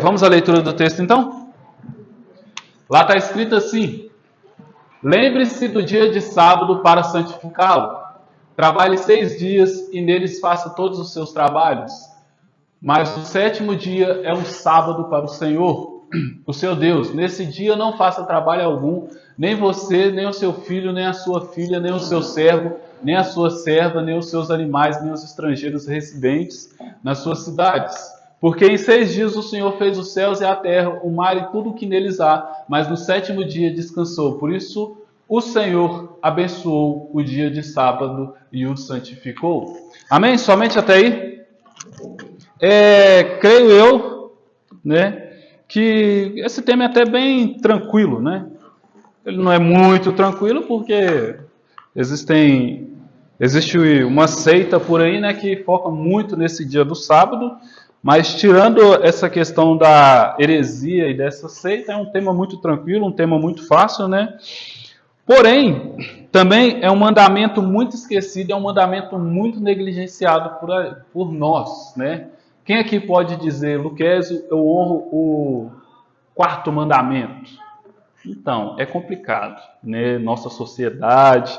Vamos à leitura do texto então? Lá está escrito assim: lembre-se do dia de sábado para santificá-lo. Trabalhe 6 dias e neles faça todos os seus trabalhos. Mas o sétimo dia é um sábado para o Senhor, o seu Deus. Nesse dia não faça trabalho algum, nem você, nem o seu filho, nem a sua filha, nem o seu servo, nem a sua serva, nem os seus animais, nem os estrangeiros residentes nas suas cidades. Porque em 6 dias o Senhor fez os céus e a terra, o mar e tudo o que neles há, mas no sétimo dia descansou. Por isso o Senhor abençoou o dia de sábado e o santificou. Amém? Somente até aí? Creio eu, né, que esse tema é até bem tranquilo, né? Ele não é muito tranquilo porque existe uma seita por aí, né, que foca muito nesse dia do sábado, mas tirando essa questão da heresia e dessa seita, é um tema muito tranquilo, um tema muito fácil, né? Porém, também é um mandamento muito esquecido, é um mandamento muito negligenciado por nós, né? Quem aqui pode dizer, Luquésio, eu honro o quarto mandamento? Então, é complicado, né? Nossa sociedade,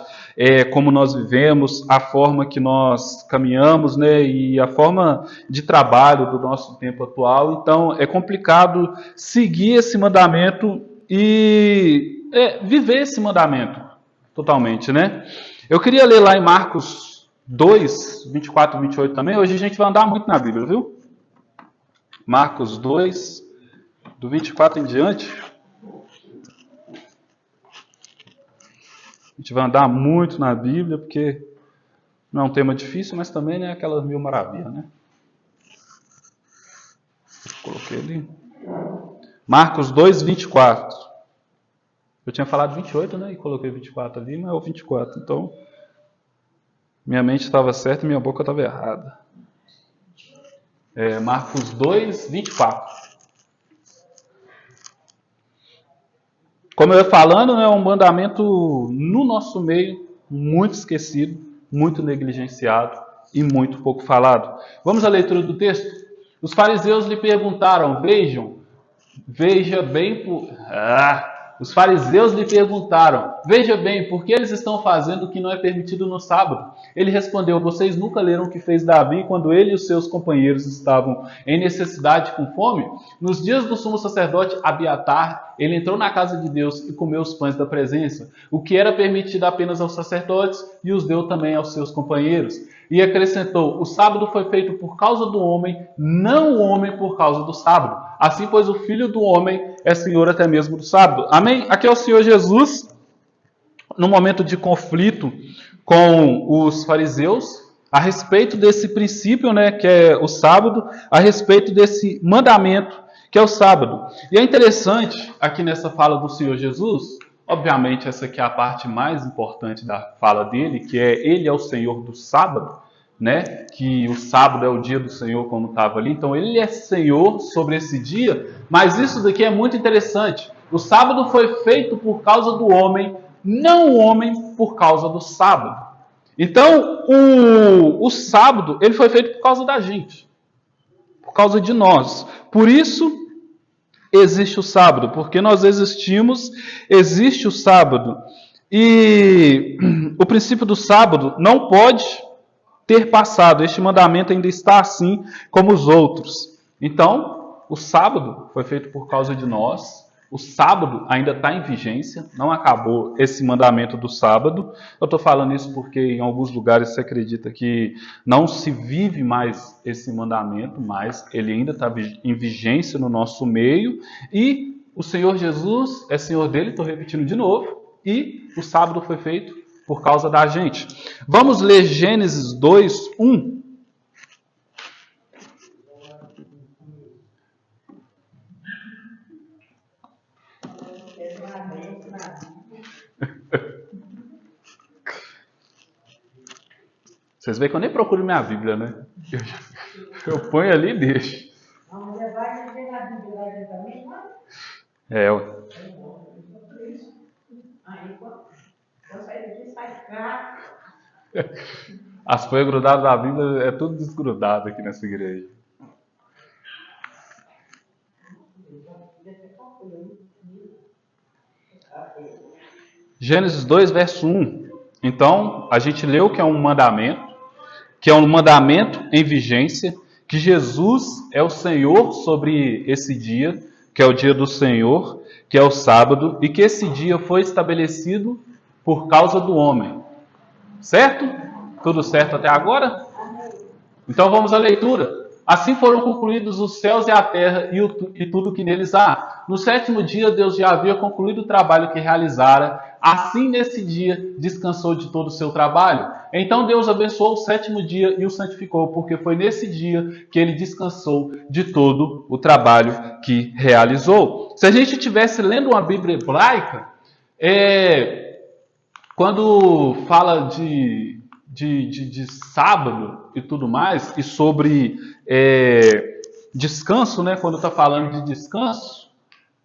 como nós vivemos, a forma que nós caminhamos, né? E a forma de trabalho do nosso tempo atual. Então, é complicado seguir esse mandamento e viver esse mandamento totalmente, né? Eu queria ler lá em Marcos 2, 24 e 28 também. Hoje a gente vai andar muito na Bíblia, viu? Marcos 2, do 24 em diante. A gente vai andar muito na Bíblia, porque não é um tema difícil, mas também não é aquelas mil maravilhas, né? Coloquei ali. Marcos 2, 24. Eu tinha falado 28, né? E coloquei 24 ali, mas é o 24. Então, minha mente estava certa e minha boca estava errada. Marcos 2, 24. Como eu ia falando, né, é um mandamento no nosso meio muito esquecido, muito negligenciado e muito pouco falado. Vamos à leitura do texto? Os fariseus lhe perguntaram, veja bem por... Os fariseus lhe perguntaram, veja bem, por que eles estão fazendo o que não é permitido no sábado? Ele respondeu, vocês nunca leram o que fez Davi quando ele e os seus companheiros estavam em necessidade com fome? Nos dias do sumo sacerdote Abiatar, ele entrou na casa de Deus e comeu os pães da presença, o que era permitido apenas aos sacerdotes, e os deu também aos seus companheiros. E acrescentou, o sábado foi feito por causa do homem, não o homem por causa do sábado. Assim, pois, o Filho do homem é Senhor até mesmo do sábado. Amém? Aqui é o Senhor Jesus, no momento de conflito com os fariseus, a respeito desse princípio, né, que é o sábado, a respeito desse mandamento, que é o sábado. E é interessante, aqui nessa fala do Senhor Jesus, obviamente essa aqui é a parte mais importante da fala dele, que é ele é o Senhor do sábado, né? Que o sábado é o dia do Senhor, como estava ali. Então ele é Senhor sobre esse dia, mas isso daqui é muito interessante. O sábado foi feito por causa do homem, não o homem por causa do sábado. Então o sábado ele foi feito por causa da gente, por causa de nós. Por isso existe o sábado, porque nós existimos, existe o sábado. E o princípio do sábado não pode ter passado. Este mandamento ainda está assim como os outros. Então, o sábado foi feito por causa de nós. O sábado ainda está em vigência. Não acabou esse mandamento do sábado. Eu estou falando isso porque em alguns lugares se acredita que não se vive mais esse mandamento, mas ele ainda está em vigência no nosso meio. E o Senhor Jesus é Senhor dele, estou repetindo de novo. E o sábado foi feito por causa da gente. Vamos ler Gênesis 2, 1. Vocês veem que eu nem procuro minha Bíblia, né? Eu ponho ali e deixo. As folhas grudadas da Bíblia é tudo desgrudado aqui nessa igreja. Gênesis 2, verso 1. Então, a gente leu que é um mandamento em vigência, que Jesus é o Senhor sobre esse dia, que é o dia do Senhor, que é o sábado, e que esse dia foi estabelecido por causa do homem. Certo? Tudo certo até agora? Então vamos à leitura. Assim foram concluídos os céus e a terra e tudo que neles há. No sétimo dia, Deus já havia concluído o trabalho que realizara. Assim, nesse dia, descansou de todo o seu trabalho. Então Deus abençoou o sétimo dia e o santificou, porque foi nesse dia que ele descansou de todo o trabalho que realizou. Se a gente estivesse lendo uma Bíblia hebraica, quando fala de sábado e tudo mais, e sobre descanso, né? Quando está falando de descanso,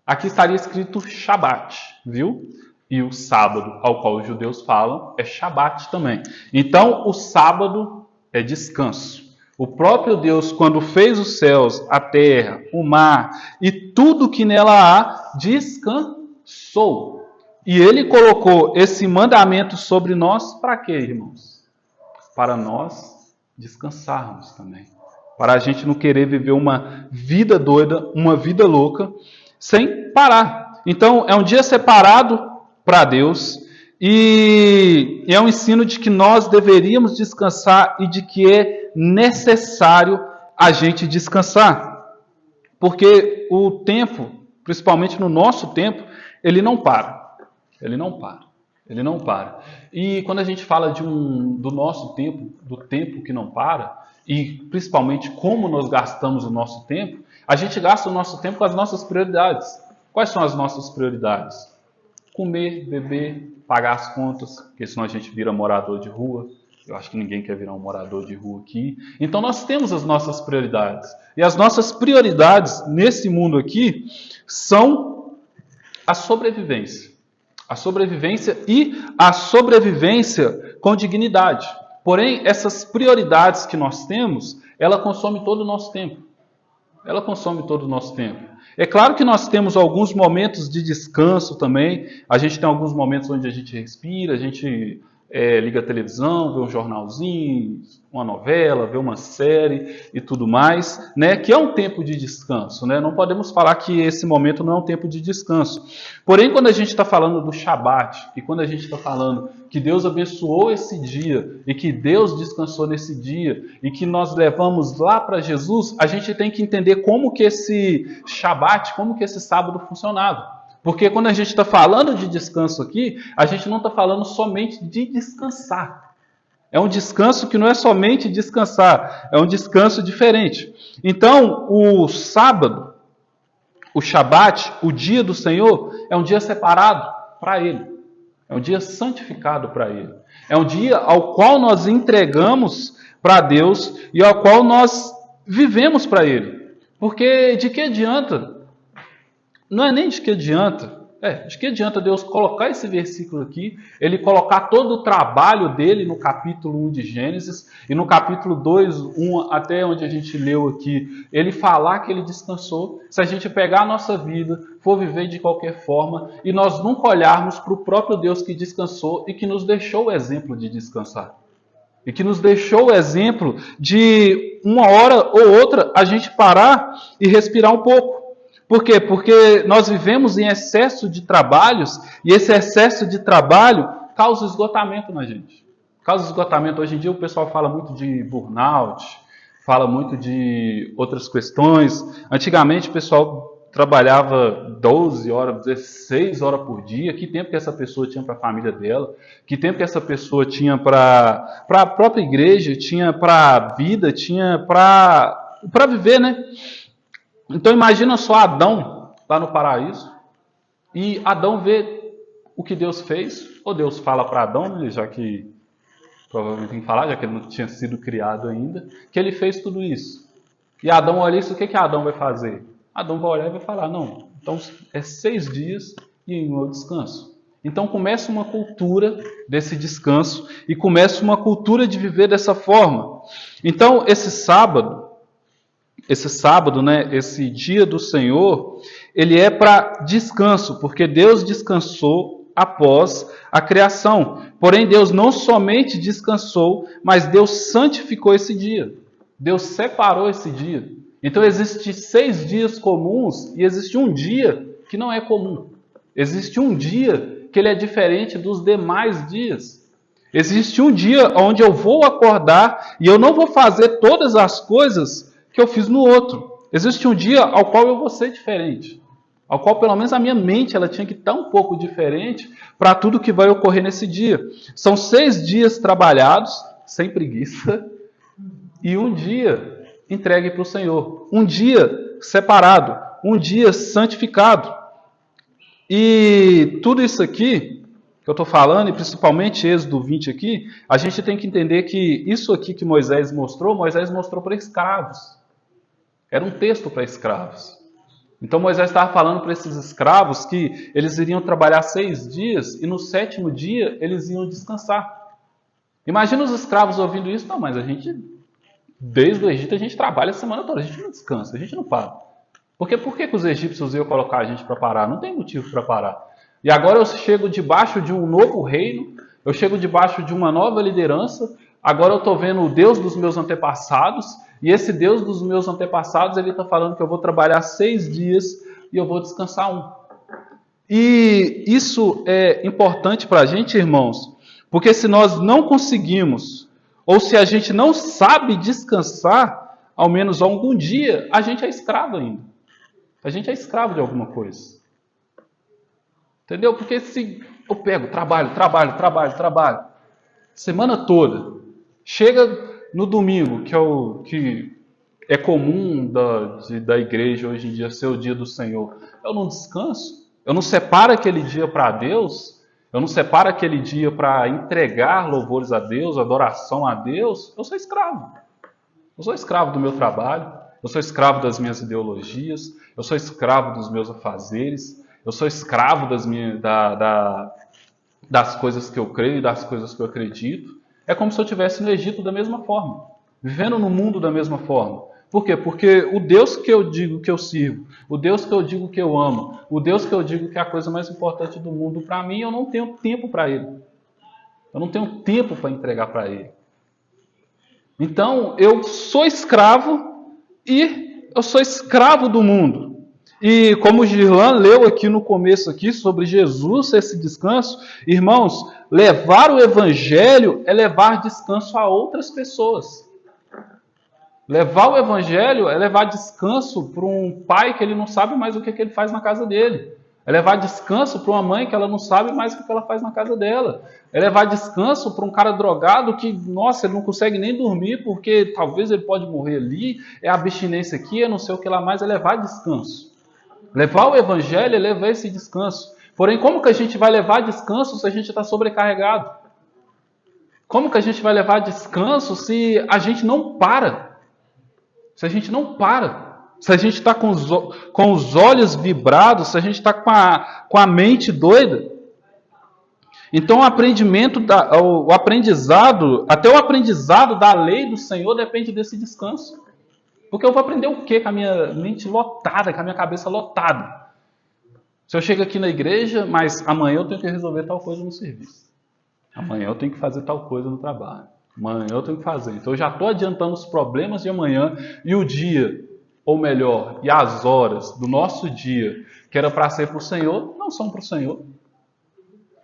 aqui estaria escrito Shabat, viu? E o sábado, ao qual os judeus falam, é Shabat também. Então, o sábado é descanso. O próprio Deus, quando fez os céus, a terra, o mar e tudo que nela há, descansou. E ele colocou esse mandamento sobre nós para quê, irmãos? Para nós descansarmos também. Para a gente não querer viver uma vida doida, uma vida louca, sem parar. Então, é um dia separado para Deus e é um ensino de que nós deveríamos descansar e de que é necessário a gente descansar. Porque o tempo, principalmente no nosso tempo, ele não para. Ele não para. Ele não para. E quando a gente fala do nosso tempo, do tempo que não para, e principalmente como nós gastamos o nosso tempo, a gente gasta o nosso tempo com as nossas prioridades. Quais são as nossas prioridades? Comer, beber, pagar as contas, porque senão a gente vira morador de rua. Eu acho que ninguém quer virar um morador de rua aqui. Então nós temos as nossas prioridades. E as nossas prioridades nesse mundo aqui são a sobrevivência. A sobrevivência e a sobrevivência com dignidade. Porém, essas prioridades que nós temos, ela consome todo o nosso tempo. Ela consome todo o nosso tempo. É claro que nós temos alguns momentos de descanso também. A gente tem alguns momentos onde a gente respira, a gente liga a televisão, vê um jornalzinho, uma novela, vê uma série e tudo mais, né? Que é um tempo de descanso, né? Não podemos falar que esse momento não é um tempo de descanso. Porém, quando a gente está falando do Shabat e quando a gente está falando que Deus abençoou esse dia e que Deus descansou nesse dia e que nós levamos lá para Jesus, a gente tem que entender como que esse Shabat, como que esse sábado funcionava. Porque quando a gente está falando de descanso aqui, a gente não está falando somente de descansar. É um descanso que não é somente descansar, é um descanso diferente. Então, o sábado, o Shabat, o dia do Senhor, é um dia separado para Ele. É um dia santificado para Ele. É um dia ao qual nós entregamos para Deus e ao qual nós vivemos para Ele. Porque de que adianta? Não é nem de que adianta. De que adianta Deus colocar esse versículo aqui, ele colocar todo o trabalho dele no capítulo 1 de Gênesis, e no capítulo 2, 1 até onde a gente leu aqui, ele falar que ele descansou, se a gente pegar a nossa vida, for viver de qualquer forma, e nós nunca olharmos para o próprio Deus que descansou e que nos deixou o exemplo de descansar. E que nos deixou o exemplo de uma hora ou outra a gente parar e respirar um pouco. Por quê? Porque nós vivemos em excesso de trabalhos e esse excesso de trabalho causa esgotamento na gente. Causa esgotamento. Hoje em dia o pessoal fala muito de burnout, fala muito de outras questões. Antigamente o pessoal trabalhava 12 horas, 16 horas por dia. Que tempo que essa pessoa tinha para a família dela? Que tempo que essa pessoa tinha para a própria igreja? Tinha para a vida? Tinha para viver, né? Então imagina só Adão lá no paraíso e Adão vê o que Deus fez, ou Deus fala para Adão, né, já que provavelmente tem que falar, já que ele não tinha sido criado ainda, que ele fez tudo isso. E Adão olha isso, o que Adão vai fazer? Adão vai olhar e vai falar, não, então é 6 dias e em eu descanso. Então começa uma cultura desse descanso e começa uma cultura de viver dessa forma. Então esse sábado, né, esse dia do Senhor, ele é para descanso, porque Deus descansou após a criação. Porém, Deus não somente descansou, mas Deus santificou esse dia. Deus separou esse dia. Então, existem 6 dias comuns e existe um dia que não é comum. Existe um dia que ele é diferente dos demais dias. Existe um dia onde eu vou acordar e eu não vou fazer todas as coisas que eu fiz no outro. Existe um dia ao qual eu vou ser diferente. Ao qual, pelo menos, a minha mente ela tinha que estar um pouco diferente para tudo que vai ocorrer nesse dia. São 6 dias trabalhados, sem preguiça, e um dia entregue para o Senhor. Um dia separado, um dia santificado. E tudo isso aqui que eu estou falando, e principalmente Êxodo 20 aqui, a gente tem que entender que isso aqui que Moisés mostrou para escravos. Era um texto para escravos. Então Moisés estava falando para esses escravos que eles iriam trabalhar 6 dias e no 7º dia eles iam descansar. Imagina os escravos ouvindo isso. Não, mas a gente, desde o Egito, a gente trabalha a semana toda, a gente não descansa, a gente não para. Porque por que os egípcios iam colocar a gente para parar? Não tem motivo para parar. E agora eu chego debaixo de um novo reino, eu chego debaixo de uma nova liderança, agora eu estou vendo o Deus dos meus antepassados, e esse Deus dos meus antepassados, ele está falando que eu vou trabalhar 6 dias e eu vou descansar 1. E isso é importante para a gente, irmãos, porque se nós não conseguimos, ou se a gente não sabe descansar, ao menos algum dia, a gente é escravo ainda. A gente é escravo de alguma coisa. Entendeu? Porque se eu pego trabalho, semana toda, chega no domingo, que é comum da igreja hoje em dia ser o dia do Senhor, eu não descanso, eu não separo aquele dia para Deus, eu não separo aquele dia para entregar louvores a Deus, adoração a Deus, eu sou escravo. Eu sou escravo do meu trabalho, eu sou escravo das minhas ideologias, eu sou escravo dos meus afazeres, eu sou escravo das coisas que eu creio, das coisas que eu acredito. É como se eu estivesse no Egito da mesma forma, vivendo no mundo da mesma forma. Por quê? Porque o Deus que eu digo que eu sirvo, o Deus que eu digo que eu amo, o Deus que eu digo que é a coisa mais importante do mundo para mim, eu não tenho tempo para Ele. Eu não tenho tempo para entregar para Ele. Então, eu sou escravo e eu sou escravo do mundo. E como o Girlan leu aqui no começo aqui sobre Jesus, esse descanso, irmãos, levar o evangelho é levar descanso a outras pessoas. Levar o evangelho é levar descanso para um pai que ele não sabe mais o que ele faz na casa dele. É levar descanso para uma mãe que ela não sabe mais o que ela faz na casa dela. É levar descanso para um cara drogado que, nossa, ele não consegue nem dormir porque talvez ele pode morrer ali, é abstinência aqui, é não sei o que lá mais, é levar descanso. Levar o evangelho é levar esse descanso. Porém, como que a gente vai levar descanso se a gente está sobrecarregado? Como que a gente vai levar descanso se a gente não para? Se a gente não para. Se a gente está com os olhos vibrados, se a gente está com a mente doida. Então o aprendizado, até o aprendizado da lei do Senhor depende desse descanso. Porque eu vou aprender o quê com a minha mente lotada, com a minha cabeça lotada? Se eu chego aqui na igreja, mas amanhã eu tenho que resolver tal coisa no serviço. Amanhã eu tenho que fazer tal coisa no trabalho. Amanhã eu tenho que fazer. Então eu já estou adiantando os problemas de amanhã e o dia, ou melhor, e as horas do nosso dia, que era para ser para o Senhor, não são para o Senhor.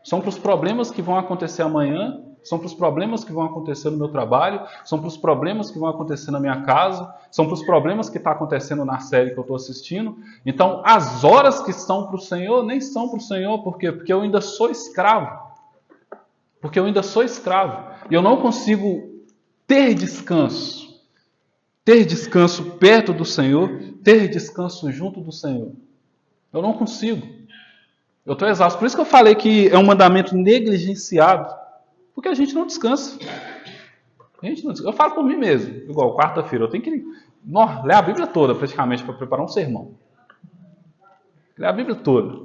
São para os problemas que vão acontecer amanhã, são para os problemas que vão acontecer no meu trabalho, são para os problemas que vão acontecer na minha casa, são para os problemas que estão acontecendo na série que eu estou assistindo. Então, as horas que são para o Senhor, nem são para o Senhor. Por quê? Porque eu ainda sou escravo. Porque eu ainda sou escravo. E eu não consigo ter descanso perto do Senhor, ter descanso junto do Senhor. Eu não consigo. Eu estou exausto. Por isso que eu falei que é um mandamento negligenciado. Porque a gente não descansa. Eu falo por mim mesmo. Igual quarta-feira, eu tenho que ler a Bíblia toda praticamente para preparar um sermão. Ler a Bíblia toda.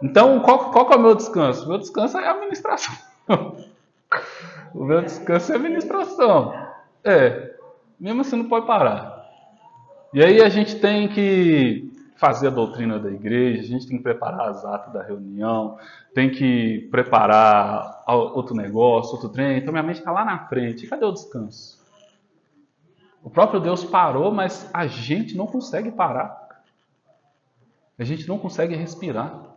Então, qual que é o meu descanso? O meu descanso é a administração. O meu descanso é a administração. Mesmo assim não pode parar. E aí a gente tem que fazer a doutrina da igreja, a gente tem que preparar as atas da reunião, tem que preparar outro negócio, outro trem. Então minha mente está lá na frente. E cadê o descanso? O próprio Deus parou, mas a gente não consegue parar. A gente não consegue respirar.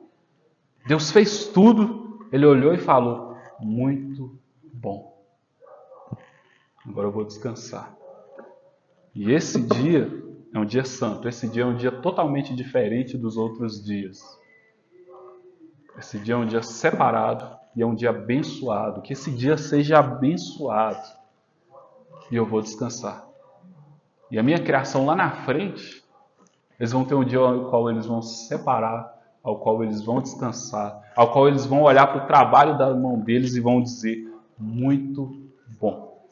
Deus fez tudo, Ele olhou e falou, muito bom. Agora eu vou descansar. E esse dia é um dia santo, esse dia é um dia totalmente diferente dos outros dias. Esse dia é um dia separado e é um dia abençoado. Que esse dia seja abençoado. E eu vou descansar. E a minha criação lá na frente, eles vão ter um dia ao qual eles vão se separar, ao qual eles vão descansar, ao qual eles vão olhar para o trabalho da mão deles e vão dizer, muito bom.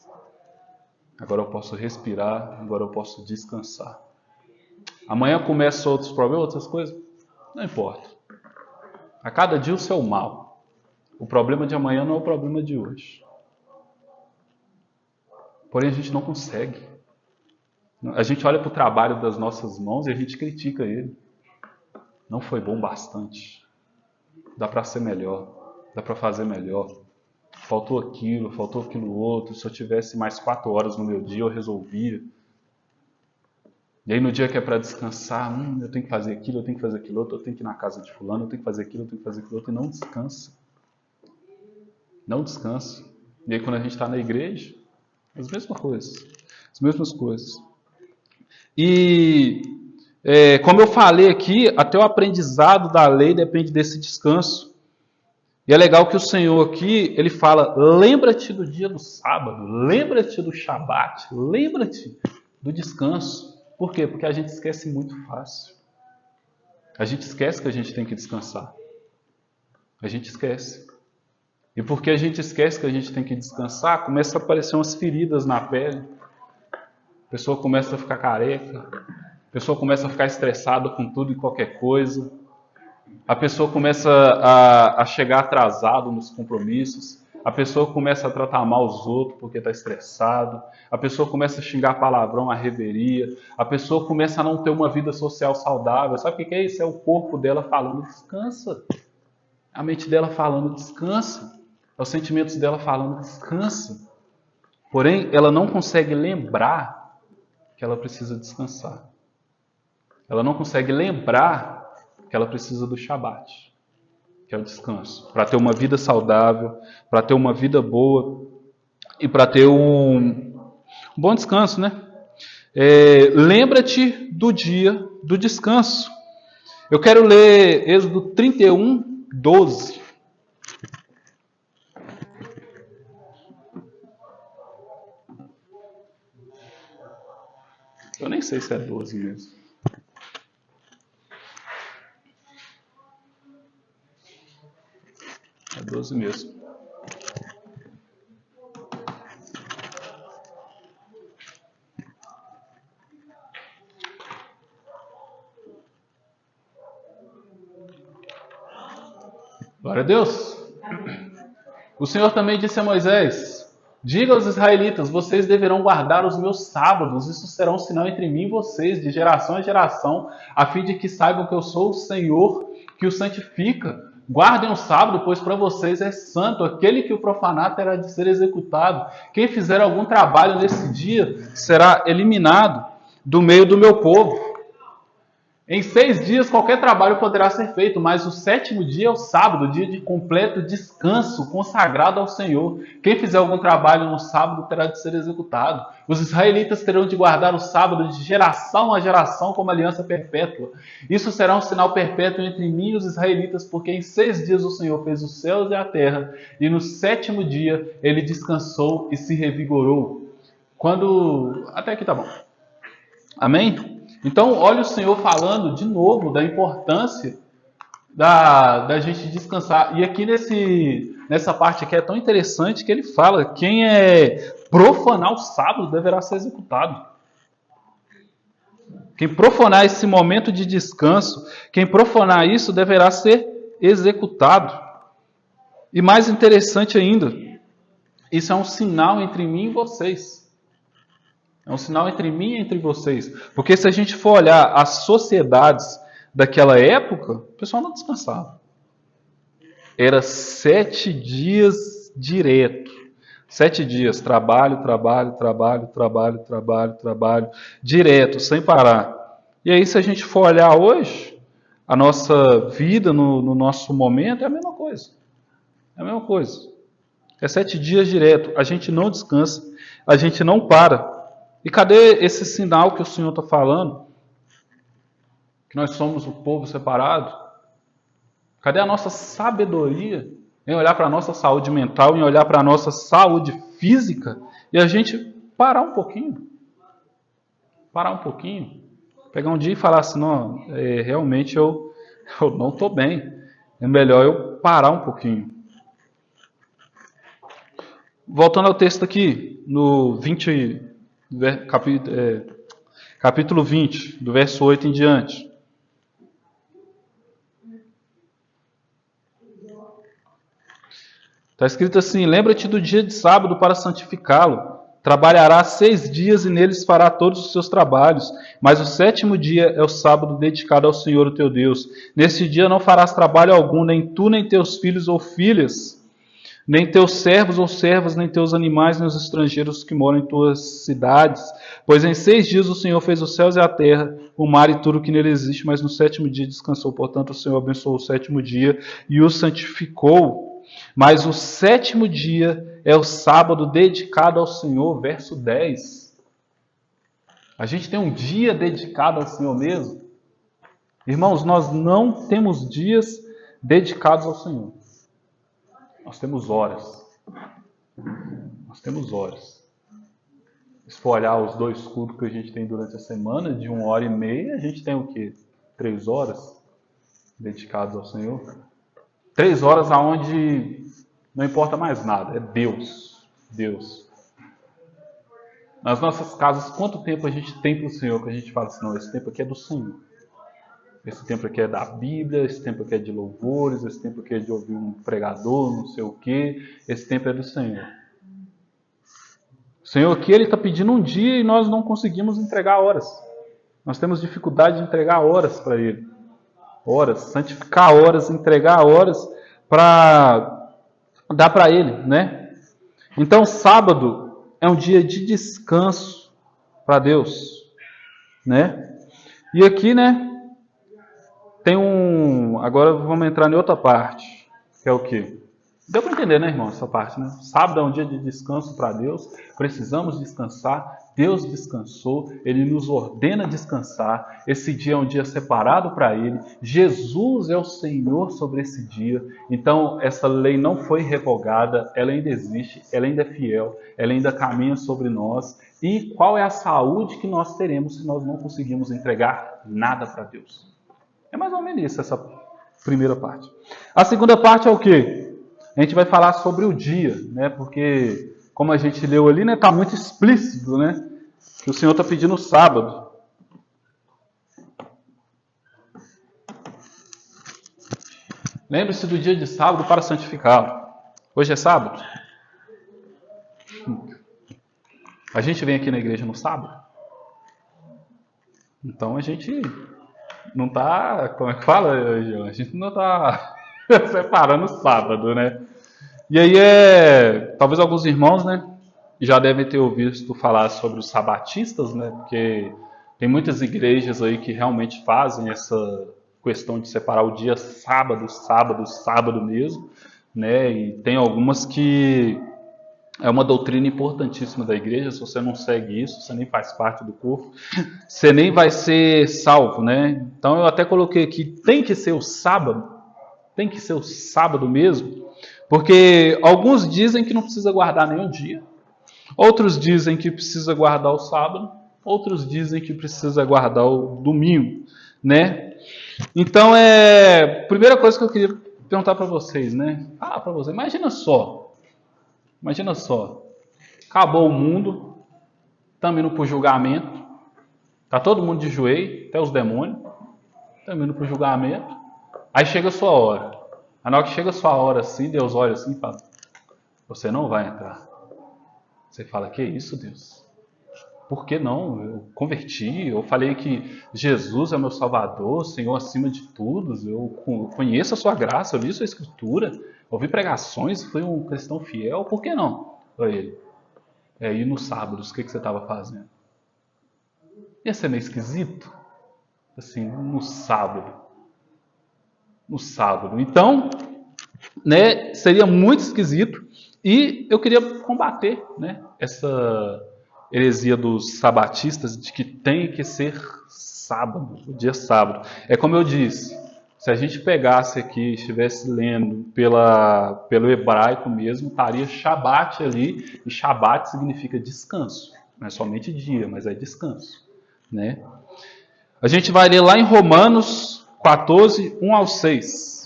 Agora eu posso respirar, agora eu posso descansar. Amanhã começam outros problemas, outras coisas? Não importa. A cada dia o seu mal. O problema de amanhã não é o problema de hoje. Porém a gente não consegue. A gente olha para o trabalho das nossas mãos e a gente critica ele. Não foi bom bastante. Dá para ser melhor. Dá para fazer melhor. Faltou aquilo outro. Se eu tivesse mais 4 horas no meu dia, eu resolvia. E aí no dia que é para descansar, eu tenho que fazer aquilo, eu tenho que fazer aquilo outro, eu tenho que ir na casa de fulano, eu tenho que fazer aquilo, eu tenho que fazer aquilo outro, e não descansa. Não descansa. E aí quando a gente está na igreja, as mesmas coisas. As mesmas coisas. E, como eu falei aqui, até o aprendizado da lei depende desse descanso. E é legal que o Senhor aqui, ele fala, lembra-te do dia do sábado, lembra-te do Shabat, lembra-te do descanso. Por quê? Porque a gente esquece muito fácil. A gente esquece que a gente tem que descansar. A gente esquece. E porque a gente esquece que a gente tem que descansar, começa a aparecer umas feridas na pele. A pessoa começa a ficar careca. A pessoa começa a ficar estressada com tudo e qualquer coisa. A pessoa começa a chegar atrasado nos compromissos. A pessoa começa a tratar mal os outros porque está estressado. A pessoa começa a xingar palavrão, a reveria. A pessoa começa a não ter uma vida social saudável. Sabe o que é isso? É o corpo dela falando, descansa. A mente dela falando, descansa. É os sentimentos dela falando, descansa. Porém, ela não consegue lembrar que ela precisa descansar. Ela não consegue lembrar que ela precisa do Shabat, que é o descanso, para ter uma vida saudável, para ter uma vida boa e para ter um bom descanso, né? Lembra-te do dia do descanso. Eu quero ler Êxodo 31, 12. Eu nem sei se é 12 mesmo. É 12 mesmo. Glória a Deus. O Senhor também disse a Moisés, diga aos israelitas, vocês deverão guardar os meus sábados, isso será um sinal entre mim e vocês, de geração em geração, a fim de que saibam que eu sou o Senhor, que o santifica. Guardem o sábado, pois para vocês é santo. Aquele que o profanar terá de ser executado. Quem fizer algum trabalho nesse dia será eliminado do meio do meu povo. Em 6 dias qualquer trabalho poderá ser feito, mas o 7º dia é o sábado, dia de completo descanso, consagrado ao Senhor. Quem fizer algum trabalho no sábado terá de ser executado. Os israelitas terão de guardar o sábado de geração a geração como aliança perpétua. Isso será um sinal perpétuo entre mim e os israelitas, porque em 6 dias o Senhor fez os céus e a terra, e no 7º dia ele descansou e se revigorou. Até aqui tá bom. Amém? Então, olha o Senhor falando de novo da importância da gente descansar. E aqui nessa parte aqui é tão interessante que ele fala, quem profanar o sábado deverá ser executado. Quem profanar esse momento de descanso, quem profanar isso deverá ser executado. E mais interessante ainda, isso é um sinal entre mim e vocês. É um sinal entre mim e entre vocês. Porque se a gente for olhar as sociedades daquela época, o pessoal não descansava. Era 7 dias direto. 7 dias, trabalho, trabalho, trabalho, trabalho, trabalho, trabalho, direto, sem parar. E aí, se a gente for olhar hoje, a nossa vida no nosso momento é a mesma coisa. É a mesma coisa. É 7 dias direto. A gente não descansa, a gente não para. E cadê esse sinal que o Senhor está falando? Que nós somos o povo separado? Cadê a nossa sabedoria em olhar para a nossa saúde mental, em olhar para a nossa saúde física e a gente parar um pouquinho? Parar um pouquinho. Pegar um dia e falar assim, não, realmente eu não estou bem. É melhor eu parar um pouquinho. Voltando ao texto aqui, no capítulo 20, do verso 8 em diante. Está escrito assim: lembra-te do dia de sábado para santificá-lo. Trabalhará 6 dias e neles fará todos os seus trabalhos. Mas o 7º dia é o sábado dedicado ao Senhor, o teu Deus. Nesse dia não farás trabalho algum, nem tu, nem teus filhos ou filhas, nem teus servos ou servas, nem teus animais, nem os estrangeiros que moram em tuas cidades. Pois em 6 dias o Senhor fez os céus e a terra, o mar e tudo que nele existe, mas no 7º dia descansou. Portanto, o Senhor abençoou o 7º dia e o santificou. Mas o 7º dia é o sábado dedicado ao Senhor, verso 10. A gente tem um dia dedicado ao Senhor mesmo? Irmãos, nós não temos dias dedicados ao Senhor. Nós temos horas. Nós temos horas. Se for olhar os 2 cultos que a gente tem durante a semana, de 1h30, a gente tem o quê? 3 horas dedicados ao Senhor. 3 horas aonde não importa mais nada, é Deus. Deus. Nas nossas casas, quanto tempo a gente tem para o Senhor que a gente fala assim, não, esse tempo aqui é do Senhor. Esse tempo aqui é da Bíblia, esse tempo aqui é de louvores, esse tempo aqui é de ouvir um pregador, não sei o quê. Esse tempo é do Senhor. O Senhor aqui, Ele está pedindo um dia e nós não conseguimos entregar horas. Nós temos dificuldade de entregar horas para Ele. Horas, santificar horas, entregar horas para dar para Ele, né? Então, sábado é um dia de descanso para Deus, né? E aqui, né, tem agora vamos entrar em outra parte, que é o quê? Deu para entender, né, irmão, essa parte, né? Sábado é um dia de descanso para Deus, precisamos descansar, Deus descansou, Ele nos ordena descansar, esse dia é um dia separado para Ele, Jesus é o Senhor sobre esse dia, então essa lei não foi revogada, ela ainda existe, ela ainda é fiel, ela ainda caminha sobre nós, e qual é a saúde que nós teremos se nós não conseguimos entregar nada para Deus? É mais ou menos isso, essa primeira parte. A segunda parte é o quê? A gente vai falar sobre o dia, né? Porque, como a gente leu ali, né, está muito explícito, né? Que o Senhor está pedindo o sábado. Lembre-se do dia de sábado para santificá-lo. Hoje é sábado? A gente vem aqui na igreja no sábado? Então a gente não está, como é que fala, João? A gente não está separando o sábado, né? E aí talvez alguns irmãos, né, já devem ter ouvido falar sobre os sabatistas, né? Porque tem muitas igrejas aí que realmente fazem essa questão de separar o dia sábado mesmo, né? E tem algumas que é uma doutrina importantíssima da igreja. Se você não segue isso, você nem faz parte do corpo, você nem vai ser salvo, né? Então eu até coloquei aqui, tem que ser o sábado mesmo, porque alguns dizem que não precisa guardar nenhum dia, outros dizem que precisa guardar o sábado, outros dizem que precisa guardar o domingo, né? Então, primeira coisa que eu queria perguntar para vocês, né? Para vocês, imagina só, acabou o mundo, estamos indo para o julgamento, tá todo mundo de joelho, até os demônios, estamos indo para o julgamento, aí chega a sua hora. Na hora que chega a sua hora assim, Deus olha assim e fala, você não vai entrar. Você fala, que isso, Deus? Por que não? Eu converti, eu falei que Jesus é o meu Salvador, Senhor acima de tudo, eu conheço a sua graça, eu li sua escritura, ouvi pregações, fui um cristão fiel, por que não? Para ele. E nos sábados, o que você estava fazendo? Ia ser meio esquisito? Assim, no sábado. No sábado. Então, né, seria muito esquisito. E eu queria combater, né, essa heresia dos sabatistas de que tem que ser sábado, o dia sábado. É como eu disse, se a gente pegasse aqui, estivesse lendo pelo hebraico mesmo, estaria Shabat ali, e Shabat significa descanso. Não é somente dia, mas é descanso, né? A gente vai ler lá em Romanos 14, 1 ao 6.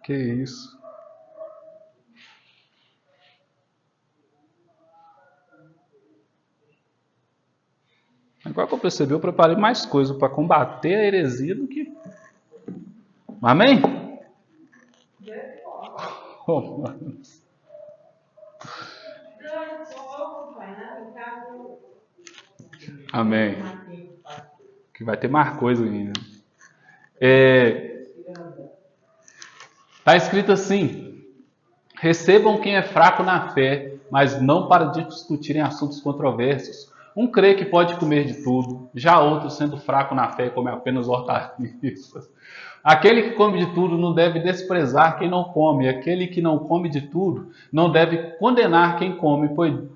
Que isso? Agora que eu percebi, eu preparei mais coisa para combater a heresia do que... Amém? Romanos. Amém. Que vai ter mais coisa ainda. Está escrito assim: recebam quem é fraco na fé, mas não para discutirem assuntos controversos. Um crê que pode comer de tudo, já outro, sendo fraco na fé, come apenas hortaliças. Aquele que come de tudo não deve desprezar quem não come. Aquele que não come de tudo não deve condenar quem come,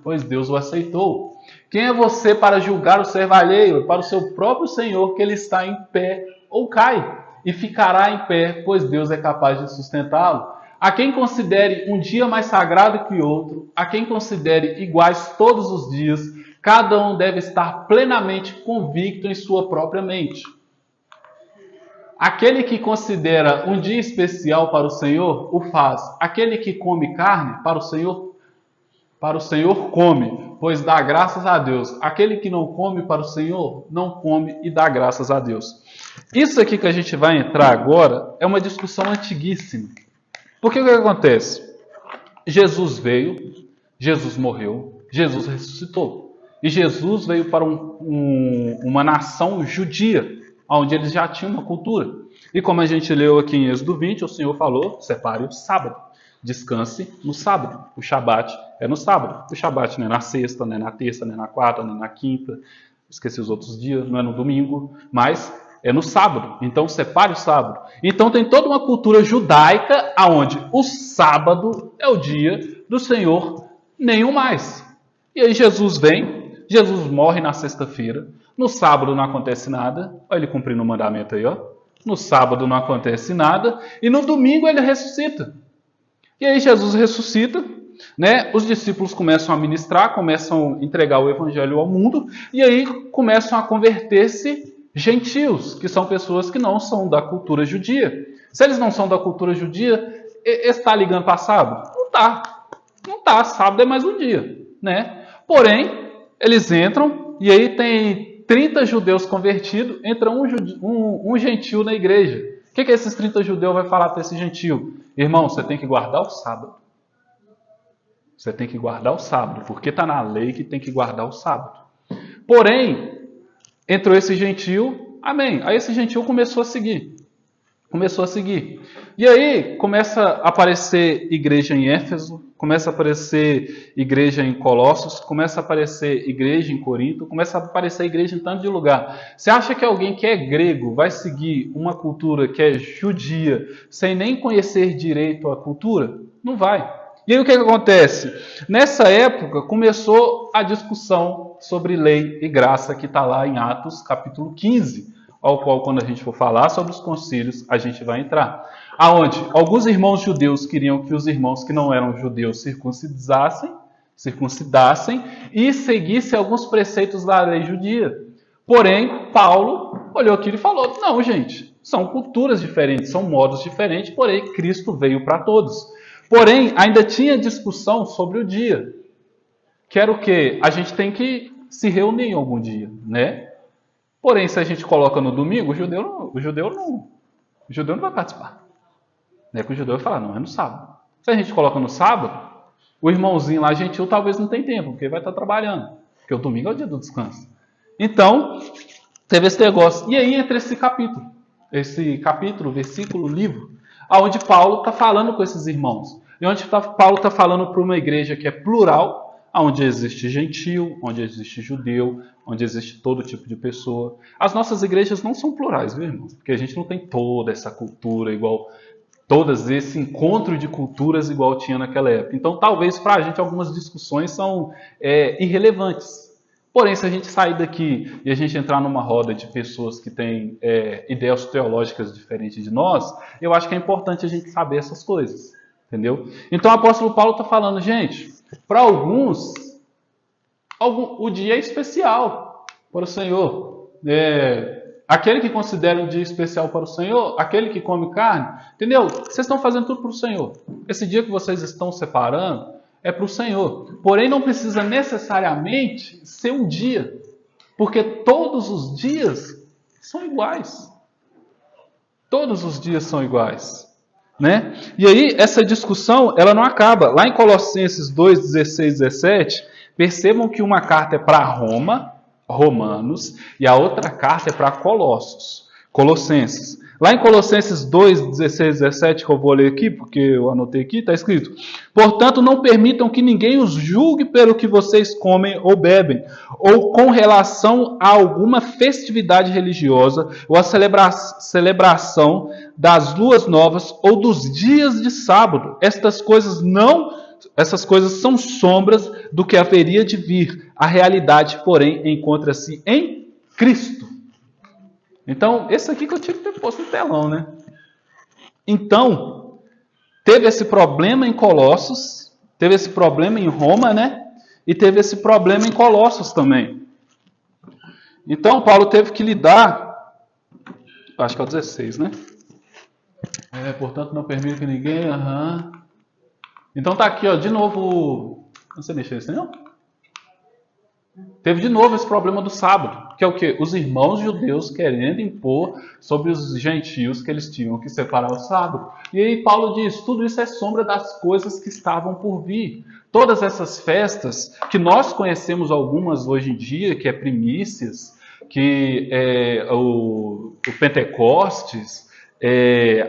pois Deus o aceitou. Quem é você para julgar o servalheiro? Para o seu próprio Senhor que ele está em pé ou cai, e ficará em pé, pois Deus é capaz de sustentá-lo. A quem considere um dia mais sagrado que outro, a quem considere iguais todos os dias, cada um deve estar plenamente convicto em sua própria mente. Aquele que considera um dia especial para o Senhor, o faz. Aquele que come carne, para o Senhor come, pois dá graças a Deus. Aquele que não come para o Senhor, não come e dá graças a Deus. Isso aqui que a gente vai entrar agora é uma discussão antiguíssima. Porque o que acontece? Jesus veio, Jesus morreu, Jesus ressuscitou. E Jesus veio para uma nação judia, onde eles já tinham uma cultura. E como a gente leu aqui em Êxodo 20, o Senhor falou: separe o sábado, descanse no sábado. O Shabat é no sábado. O Shabat não é na sexta, não é na terça, não é na quarta, não é na quinta. Esqueci os outros dias, não é no domingo, mas é no sábado. Então separe o sábado. Então tem toda uma cultura judaica onde o sábado é o dia do Senhor, nenhum mais. E aí Jesus vem, Jesus morre na sexta-feira. No sábado não acontece nada. Olha ele cumprindo o mandamento aí, ó. No sábado não acontece nada. E no domingo ele ressuscita. E aí Jesus ressuscita, né? Os discípulos começam a ministrar, começam a entregar o evangelho ao mundo. E aí começam a converter-se gentios, que são pessoas que não são da cultura judia. Se eles não são da cultura judia, está ligando para sábado? Não está. Não está. Sábado é mais um dia, né? Porém, eles entram e aí tem 30 judeus convertidos, entra um gentil na igreja. O que esses 30 judeus vai falar para esse gentil? Irmão, você tem que guardar o sábado. Você tem que guardar o sábado, porque está na lei que tem que guardar o sábado. Porém, entrou esse gentil, amém. Aí esse gentil começou a seguir. E aí começa a aparecer igreja em Éfeso, começa a aparecer igreja em Colossos, começa a aparecer igreja em Corinto, começa a aparecer igreja em tanto de lugar. Você acha que alguém que é grego vai seguir uma cultura que é judia sem nem conhecer direito a cultura? Não vai. E aí o que acontece? Nessa época começou a discussão sobre lei e graça que está lá em Atos capítulo 15, ao qual quando a gente for falar sobre os concílios a gente vai entrar. Aonde alguns irmãos judeus queriam que os irmãos que não eram judeus circuncidassem e seguissem alguns preceitos da lei judia. Porém, Paulo olhou aquilo e falou: não, gente, são culturas diferentes, são modos diferentes, porém Cristo veio para todos. Porém, ainda tinha discussão sobre o dia. que era o quê? A gente tem que se reunir algum dia, né? Porém, se a gente coloca no domingo, o judeu não vai participar. Né? Porque o judeu vai falar, não, é no sábado. Se a gente coloca no sábado, o irmãozinho lá gentil talvez não tenha tempo, porque vai estar trabalhando. Porque o domingo é o dia do descanso. Então, teve esse negócio. E aí entra esse capítulo, versículo, livro, onde Paulo está falando com esses irmãos. E onde Paulo está falando para uma igreja que é plural, onde existe gentil, onde existe judeu, onde existe todo tipo de pessoa. As nossas igrejas não são plurais, viu, irmãos? Porque a gente não tem toda essa cultura igual, todas esse encontro de culturas igual tinha naquela época. Então, talvez para a gente algumas discussões são irrelevantes. Porém, se a gente sair daqui e a gente entrar numa roda de pessoas que têm ideias teológicas diferentes de nós, eu acho que é importante a gente saber essas coisas. Entendeu? Então, o apóstolo Paulo está falando, gente, para alguns, o dia é especial para o Senhor. Aquele que considera um dia especial para o Senhor, aquele que come carne, entendeu? Vocês estão fazendo tudo para o Senhor. Esse dia que vocês estão separando é para o Senhor. Porém, não precisa necessariamente ser um dia, porque todos os dias são iguais. Todos os dias são iguais. Né? E aí, essa discussão, ela não acaba. Lá em Colossenses 2, 16, 17, percebam que uma carta é para Romanos, e a outra carta é para Colossenses. Lá em Colossenses 2, 16, 17, que eu vou ler aqui, porque eu anotei aqui, está escrito: portanto, não permitam que ninguém os julgue pelo que vocês comem ou bebem, ou com relação a alguma festividade religiosa, ou a celebração das luas novas, ou dos dias de sábado. Essas coisas são sombras do que haveria de vir. A realidade, porém, encontra-se em Cristo. Então, esse aqui que eu tive que ter posto no telão, né? Então, teve esse problema em Colossos, teve esse problema em Roma, né? E teve esse problema em Colossos também. Então, Paulo teve que lidar, acho que é o 16, né? Portanto, não permite que ninguém... Então tá aqui, ó, de novo... Não sei mexer isso, não? Teve de novo esse problema do sábado, que é o quê? Os irmãos judeus querendo impor sobre os gentios que eles tinham que separar o sábado. E aí Paulo diz, tudo isso é sombra das coisas que estavam por vir. Todas essas festas, que nós conhecemos algumas hoje em dia, que é primícias, que é o Pentecostes,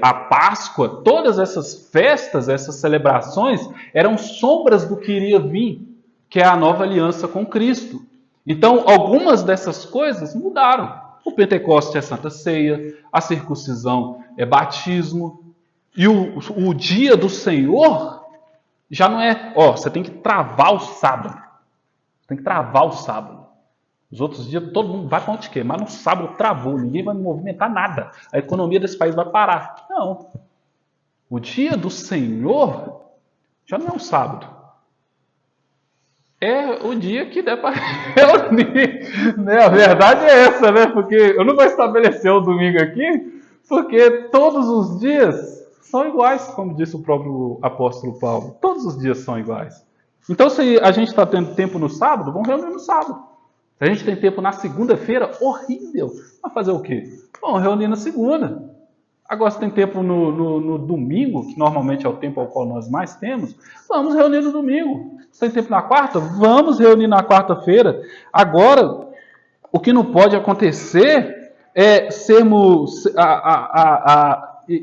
a Páscoa, todas essas festas, essas celebrações, eram sombras do que iria vir, que é a nova aliança com Cristo. Então, algumas dessas coisas mudaram. O Pentecoste é Santa Ceia, a circuncisão é batismo, e o dia do Senhor já não é... você tem que travar o sábado. Tem que travar o sábado. Os outros dias todo mundo vai para onde quer, mas no sábado travou, ninguém vai movimentar nada. A economia desse país vai parar. Não. O dia do Senhor já não é um sábado. É o dia que der para reunir. Né? A verdade é essa, né? Porque eu não vou estabelecer o domingo aqui, porque todos os dias são iguais, como disse o próprio apóstolo Paulo. Todos os dias são iguais. Então, se a gente está tendo tempo no sábado, vamos reunir no sábado. Se a gente tem tempo na segunda-feira, horrível. Vai fazer o quê? Vamos reunir na segunda. Agora, se tem tempo no domingo, que normalmente é o tempo ao qual nós mais temos, vamos reunir no domingo. Se tem tempo na quarta, vamos reunir na quarta-feira. Agora, o que não pode acontecer é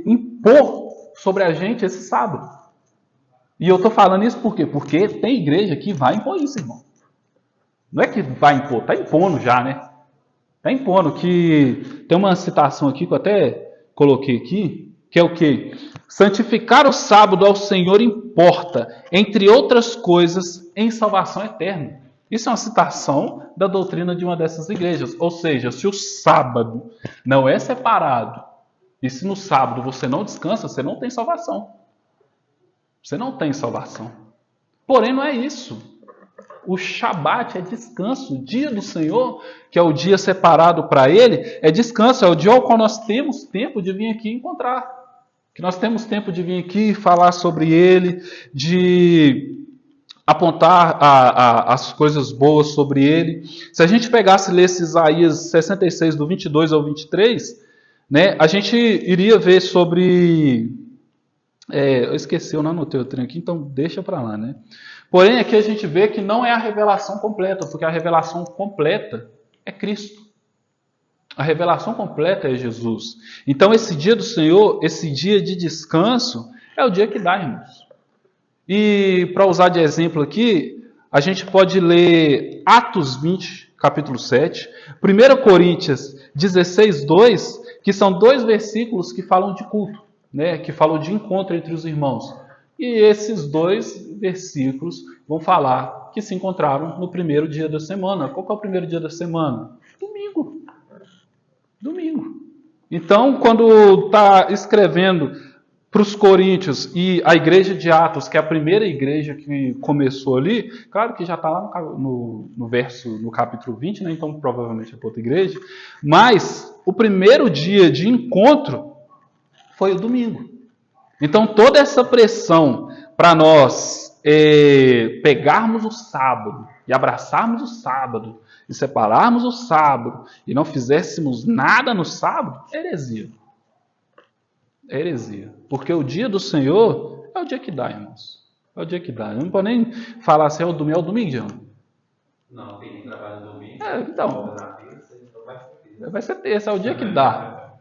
impor sobre a gente esse sábado. E eu estou falando isso por quê? Porque tem igreja que vai impor isso, irmão. Não é que vai impor, está impondo já, né? Está impondo. Que tem uma citação aqui que eu até coloquei aqui, que é o quê? Santificar o sábado ao Senhor importa, entre outras coisas, em salvação eterna. Isso é uma citação da doutrina de uma dessas igrejas. Ou seja, se o sábado não é separado, e se no sábado você não descansa, você não tem salvação. Você não tem salvação. Porém, não é isso. O Shabat é descanso. O dia do Senhor, que é o dia separado para Ele, é descanso. É o dia ao qual nós temos tempo de vir aqui encontrar. Que nós temos tempo de vir aqui falar sobre Ele, de apontar as coisas boas sobre ele. Se a gente pegasse e lesse Isaías 66, do 22 ao 23, né, a gente iria ver sobre... eu esqueci, eu não anotei o trem aqui, então deixa para lá, né? Porém, aqui a gente vê que não é a revelação completa, porque a revelação completa é Cristo. A revelação completa é Jesus. Então, esse dia do Senhor, esse dia de descanso, é o dia que dá, irmãos. E, para usar de exemplo aqui, a gente pode ler Atos 20, capítulo 7, 1 Coríntios 16, 2, que são 2 versículos que falam de culto, né, que falam de encontro entre os irmãos. E esses 2 versículos vão falar que se encontraram no primeiro dia da semana. Qual que é o primeiro dia da semana? Domingo. Domingo. Então, quando está escrevendo para os coríntios e a igreja de Atos, que é a primeira igreja que começou ali, claro que já está lá no capítulo 20, né? Então provavelmente é para outra igreja, mas o primeiro dia de encontro foi o domingo. Então toda essa pressão para nós pegarmos o sábado e abraçarmos o sábado e separarmos o sábado e não fizéssemos nada no sábado, é heresia. É heresia. Porque o dia do Senhor é o dia que dá, irmãos. É o dia que dá. Eu não pode nem falar assim, é o domingo, Jean. Não, tem que trabalhar no domingo. Então vai ser terça, é o dia que dá.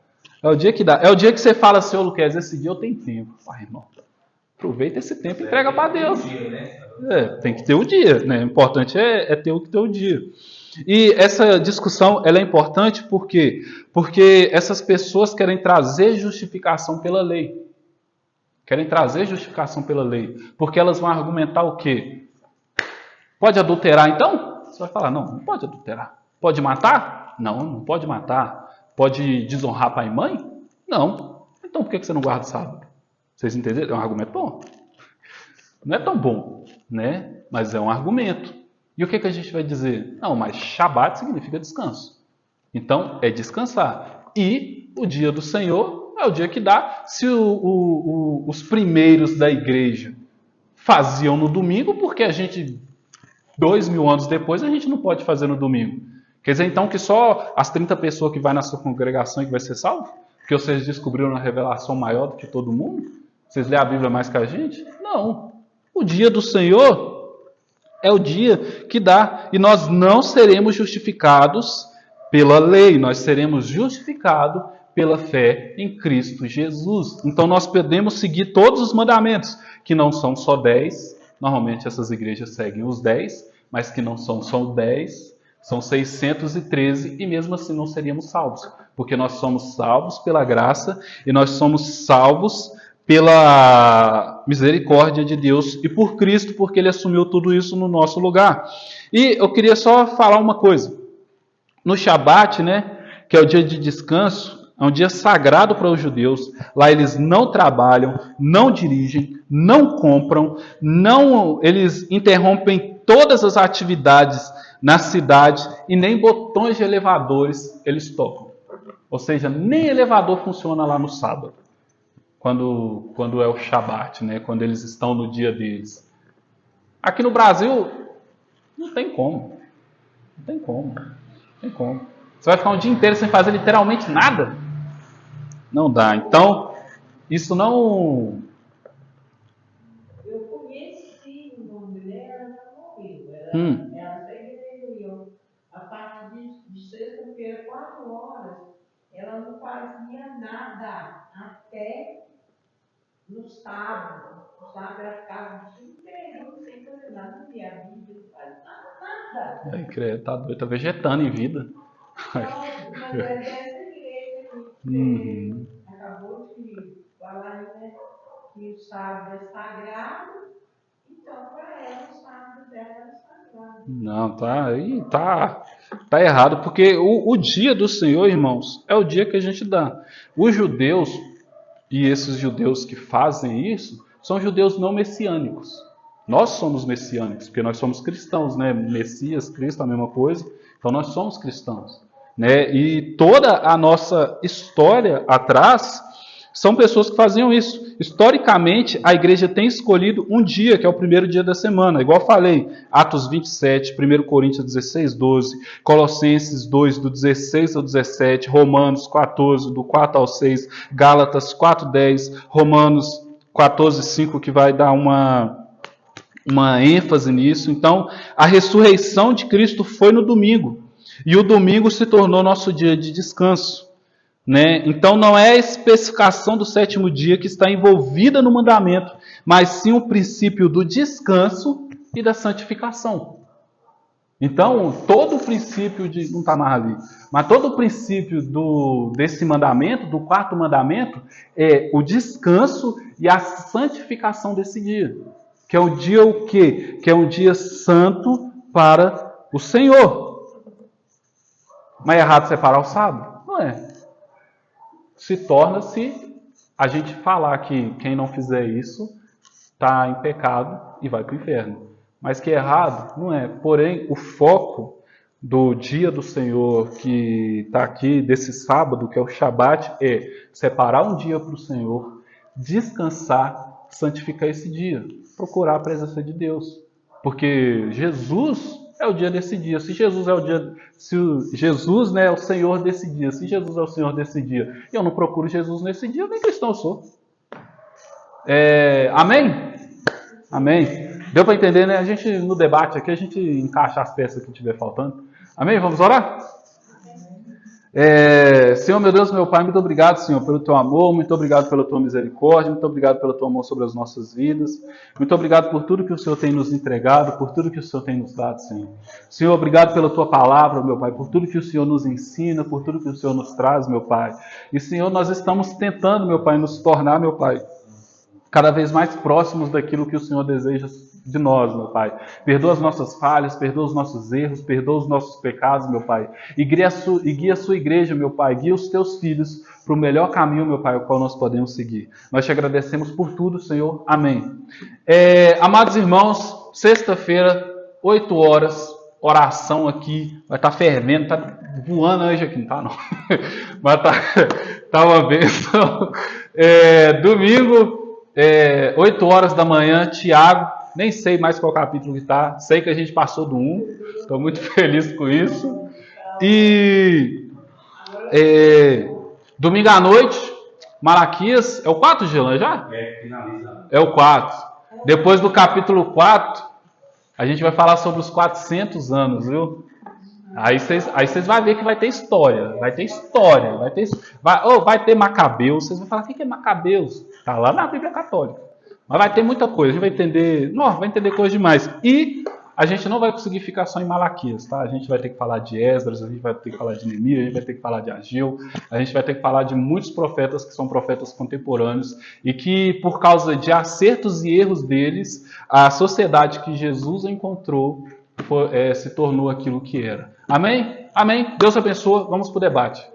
É o dia que dá. É o dia que você fala assim, ô Luquez, esse dia eu tenho tempo. Ai, irmão, aproveita esse tempo e entrega para Deus. Tem que ter o dia, né? O importante é ter o dia. E essa discussão ela é importante por quê? Porque essas pessoas querem trazer justificação pela lei. Querem trazer justificação pela lei. Porque elas vão argumentar o quê? Pode adulterar então? Você vai falar, não pode adulterar. Pode matar? Não pode matar. Pode desonrar pai e mãe? Não. Então por que você não guarda o sábado? Vocês entenderam? É um argumento bom. Não é tão bom, né? Mas é um argumento. E o que a gente vai dizer? Não, mas Shabat significa descanso. Então, é descansar. E o dia do Senhor é o dia que dá. Se os primeiros da igreja faziam no domingo, porque a gente, 2000 anos depois, a gente não pode fazer no domingo. Quer dizer, então, que só as 30 pessoas que vai na sua congregação é que vai ser salvo? Porque vocês descobriram uma revelação maior do que todo mundo? Vocês lêem a Bíblia mais que a gente? Não. O dia do Senhor é o dia que dá. E nós não seremos justificados pela lei. Nós seremos justificados pela fé em Cristo Jesus. Então nós podemos seguir todos os mandamentos, que não são só 10. Normalmente essas igrejas seguem os 10, mas que não são só 10. São 613 e mesmo assim não seríamos salvos. Porque nós somos salvos pela graça e nós somos salvos pela misericórdia de Deus e por Cristo, porque Ele assumiu tudo isso no nosso lugar. E eu queria só falar uma coisa. No Shabat, né, que é o dia de descanso, é um dia sagrado para os judeus. Lá eles não trabalham, não dirigem, não compram, eles interrompem todas as atividades na cidade e nem botões de elevadores eles tocam. Ou seja, nem elevador funciona lá no sábado. Quando é o Shabat, né? Quando eles estão no dia deles. Aqui no Brasil, não tem como. Não tem como. Você vai ficar um dia inteiro sem fazer literalmente nada? Não dá. Então, isso não... Eu conheci uma mulher, ela morreu. Ela segregou. A partir de sexta-feira, 4 horas, ela não fazia nada até no sábado. No sábado ela ficava inteiro, sem fazer nada, não via a Bíblia, não faz nada. Ai, credo, tá doido, tá vegetando em vida. Mas é dessa igreja que acabou de falar, né, que o sábado é sagrado, então para ela o sábado dela é sagrado. Não, tá errado, porque o dia do Senhor, irmãos, é o dia que a gente dá. Os judeus, e esses judeus que fazem isso, são judeus não messiânicos. Nós somos messiânicos, porque nós somos cristãos, né? Messias, Cristo, a mesma coisa. Então nós somos cristãos, né? E toda a nossa história atrás São pessoas que faziam isso. Historicamente, a igreja tem escolhido um dia, que é o primeiro dia da semana. Igual eu falei, Atos 27, 1 Coríntios 16, 12, Colossenses 2, do 16 ao 17, Romanos 14, do 4 ao 6, Gálatas 4, 10, Romanos 14, 5, que vai dar uma ênfase nisso. Então, a ressurreição de Cristo foi no domingo. E o domingo se tornou nosso dia de descanso. Né? Então não é a especificação do sétimo dia que está envolvida no mandamento, mas sim o princípio do descanso e da santificação. Então, todo o princípio de... Não está mais ali. Mas todo o princípio desse mandamento, do quarto mandamento, é o descanso e a santificação desse dia. Que é o dia o quê? Que é um dia santo para o Senhor. Mas é errado separar o sábado? Não é. Se torna se a gente falar que quem não fizer isso está em pecado e vai para o inferno. Mas que é errado, não é. Porém, o foco do dia do Senhor que está aqui, desse sábado, que é o Shabat, é separar um dia para o Senhor, descansar, santificar esse dia, procurar a presença de Deus. Porque Jesus é o dia desse dia. Se Jesus é o dia, se Jesus, né, é o Senhor desse dia, se Jesus é o Senhor desse dia, e eu não procuro Jesus nesse dia, eu nem cristão sou. Amém? Amém? Deu para entender, né? A gente, no debate aqui, a gente encaixa as peças que estiver faltando. Amém? Vamos orar? Senhor, meu Deus, meu Pai, muito obrigado, Senhor, pelo Teu amor, muito obrigado pela Tua misericórdia, muito obrigado pelo Teu amor sobre as nossas vidas, muito obrigado por tudo que o Senhor tem nos entregado, por tudo que o Senhor tem nos dado, Senhor. Senhor, obrigado pela Tua palavra, meu Pai, por tudo que o Senhor nos ensina, por tudo que o Senhor nos traz, meu Pai. E, Senhor, nós estamos tentando, meu Pai, nos tornar, meu Pai, cada vez mais próximos daquilo que o Senhor deseja de nós, meu Pai. Perdoa as nossas falhas, perdoa os nossos erros, perdoa os nossos pecados, meu Pai. E guia a sua igreja, meu Pai. Guia os teus filhos para o melhor caminho, meu Pai, o qual nós podemos seguir. Nós te agradecemos por tudo, Senhor. Amém. Amados irmãos, sexta-feira, 8 horas, oração aqui. Vai estar fervendo, tá voando hoje aqui, não tá não. Mas tá uma bênção. Domingo, 8 horas da manhã, Tiago. Nem sei mais qual capítulo que está. Sei que a gente passou do 1. Estou muito feliz com isso. E domingo à noite, Malaquias. É o 4, Gelan, já? Finaliza. É o 4. Depois do capítulo 4, a gente vai falar sobre os 400 anos, viu? Aí vocês vão ver que vai ter história. Vai ter história. Vai ter Macabeus. Vocês vão falar, o que é Macabeus? Está lá na Bíblia Católica. Mas vai ter muita coisa, a gente vai entender coisa demais. E a gente não vai conseguir ficar só em Malaquias, tá? A gente vai ter que falar de Esdras, a gente vai ter que falar de Neemias, a gente vai ter que falar de Ageu, a gente vai ter que falar de muitos profetas que são profetas contemporâneos e que, por causa de acertos e erros deles, a sociedade que Jesus encontrou se tornou aquilo que era. Amém? Amém? Deus abençoe. Vamos para o debate.